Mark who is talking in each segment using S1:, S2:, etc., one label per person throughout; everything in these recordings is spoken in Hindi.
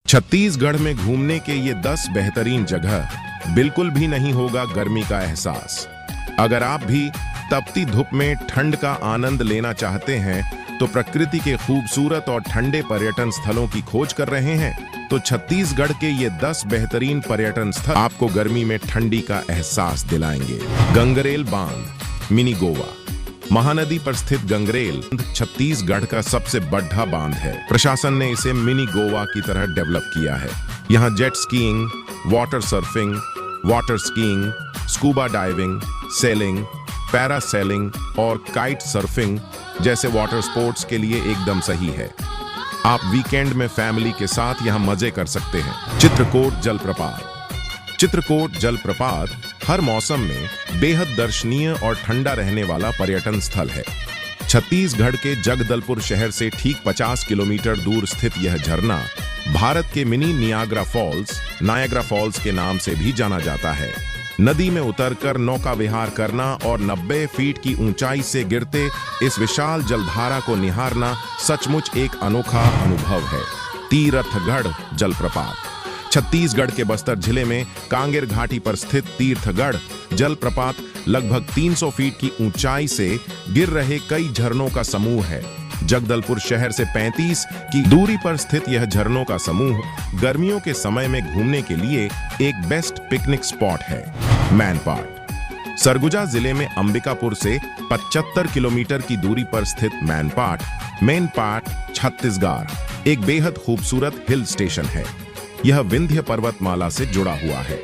S1: छत्तीसगढ़ में घूमने के ये 10 बेहतरीन जगह, बिल्कुल भी नहीं होगा गर्मी का एहसास। अगर आप भी तपती धूप में ठंड का आनंद लेना चाहते हैं तो प्रकृति के खूबसूरत और ठंडे पर्यटन स्थलों की खोज कर रहे हैं तो छत्तीसगढ़ के ये 10 बेहतरीन पर्यटन स्थल आपको गर्मी में ठंडी का एहसास दिलाएंगे। गंगरेल बांध, मिनी गोवा। महानदी पर स्थित गंगरेल छत्तीसगढ़ का सबसे बड़ा बांध है। प्रशासन ने इसे मिनी गोवा की तरह डेवलप किया है। यहाँ jet skiing, water surfing, water skiing, scuba diving, selling, parasailing और काइट सर्फिंग जैसे वाटर स्पोर्ट्स के लिए एकदम सही है। आप वीकेंड में फैमिली के साथ यहाँ मजे कर सकते हैं। चित्रकोट जलप्रपात। चित्रकोट जलप्रपात हर मौसम में बेहद दर्शनीय और ठंडा रहने वाला पर्यटन स्थल है। छत्तीसगढ़ के जगदलपुर शहर से ठीक 50 किलोमीटर दूर स्थित यह झरना भारत के मिनी नायग्रा फॉल्स के नाम से भी जाना जाता है। नदी में उतरकर नौका विहार करना और 90 फीट की ऊंचाई से गिरते इस विशाल जलधारा को निहारना सचमुच एक अनोखा अनुभव है। तीर्थगढ़ जलप्रपात। छत्तीसगढ़ के बस्तर जिले में कांगेर घाटी पर स्थित तीर्थगढ़ जलप्रपात लगभग 300 फीट की ऊंचाई से गिर रहे कई झरनों का समूह है। जगदलपुर शहर से 35 की दूरी पर स्थित यह झरनों का समूह गर्मियों के समय में घूमने के लिए एक बेस्ट पिकनिक स्पॉट है। मैनपाट। सरगुजा जिले में अंबिकापुर से 75 किलोमीटर की दूरी पर स्थित मैनपाट छत्तीसगढ़ एक बेहद खूबसूरत हिल स्टेशन है। यह विंध्य पर्वतमाला से जुड़ा हुआ है।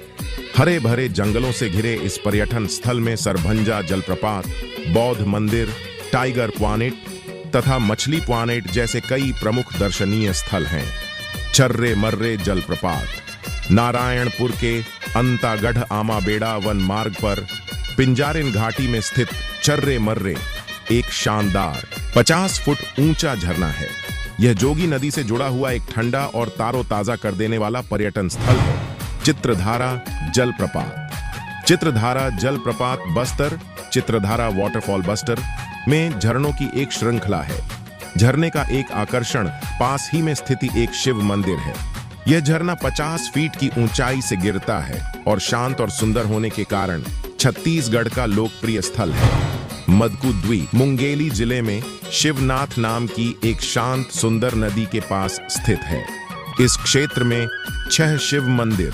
S1: हरे भरे जंगलों से घिरे इस पर्यटन स्थल में सरभंजा जलप्रपात, बौद्ध मंदिर, टाइगर प्वानेट तथा मछली प्वानेट जैसे कई प्रमुख दर्शनीय स्थल हैं। चर्रे मर्रे जलप्रपात। नारायणपुर के अंतागढ़ आमाबेड़ा वन मार्ग पर पिंजारिन घाटी में स्थित चर्रे मर्रे एक शानदार 50 फुट ऊंचा झरना है। यह जोगी नदी से जुड़ा हुआ एक ठंडा और तारोताजा कर देने वाला पर्यटन स्थल है। चित्रधारा जलप्रपात। चित्रधारा जलप्रपात बस्तर चित्रधारा वाटरफॉल बस्तर में झरनों की एक श्रृंखला है। झरने का एक आकर्षण पास ही में स्थित एक शिव मंदिर है। यह झरना 50 फीट की ऊंचाई से गिरता है और शांत और सुंदर होने के कारण छत्तीसगढ़ का लोकप्रिय स्थल है। मदकू द्वीप। मुंगेली जिले में शिवनाथ नाम की एक शांत सुंदर नदी के पास स्थित है। इस क्षेत्र में 6 शिव मंदिर,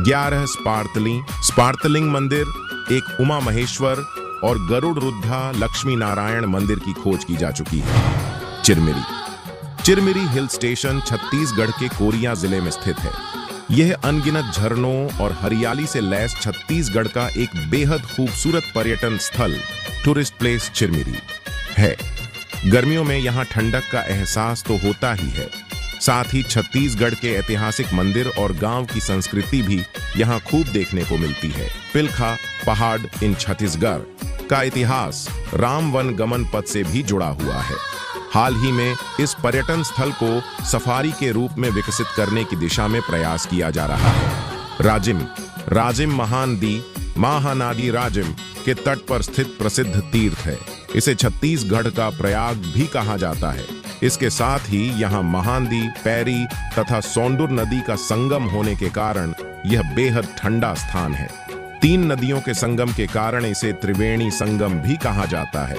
S1: 11 स्पार्तलिंग मंदिर, एक उमा महेश्वर और गरुड़ रुद्धा लक्ष्मी नारायण मंदिर की खोज की जा चुकी है। चिरमिरी हिल स्टेशन छत्तीसगढ़ के कोरिया जिले में स्थित है। यह अनगिनत झरनों और हरियाली से लैस छत्तीसगढ़ का एक बेहद खूबसूरत पर्यटन स्थल टूरिस्ट प्लेस चिरमिरी है। गर्मियों में यहाँ ठंडक का एहसास तो होता ही है, साथ ही छत्तीसगढ़ के ऐतिहासिक मंदिर और गांव की संस्कृति भी यहाँ खूब देखने को मिलती है। पिलखा पहाड़ इन छत्तीसगढ़ का इतिहास राम वन गमन पथ से भी जुड़ा हुआ है। हाल ही में इस पर्यटन स्थल को सफारी के रूप में विकसित करने की दिशा में प्रयास किया जा रहा है। राजिम महानादी राजिम के तट पर स्थित प्रसिद्ध तीर्थ है। इसे छत्तीसगढ़ का प्रयाग भी कहा जाता है। इसके साथ ही यहाँ महानदी, पैरी तथा सोंडुर नदी का संगम होने के कारण यह बेहद ठंडा स्थान है। 3 नदियों के संगम के कारण इसे त्रिवेणी संगम भी कहा जाता है।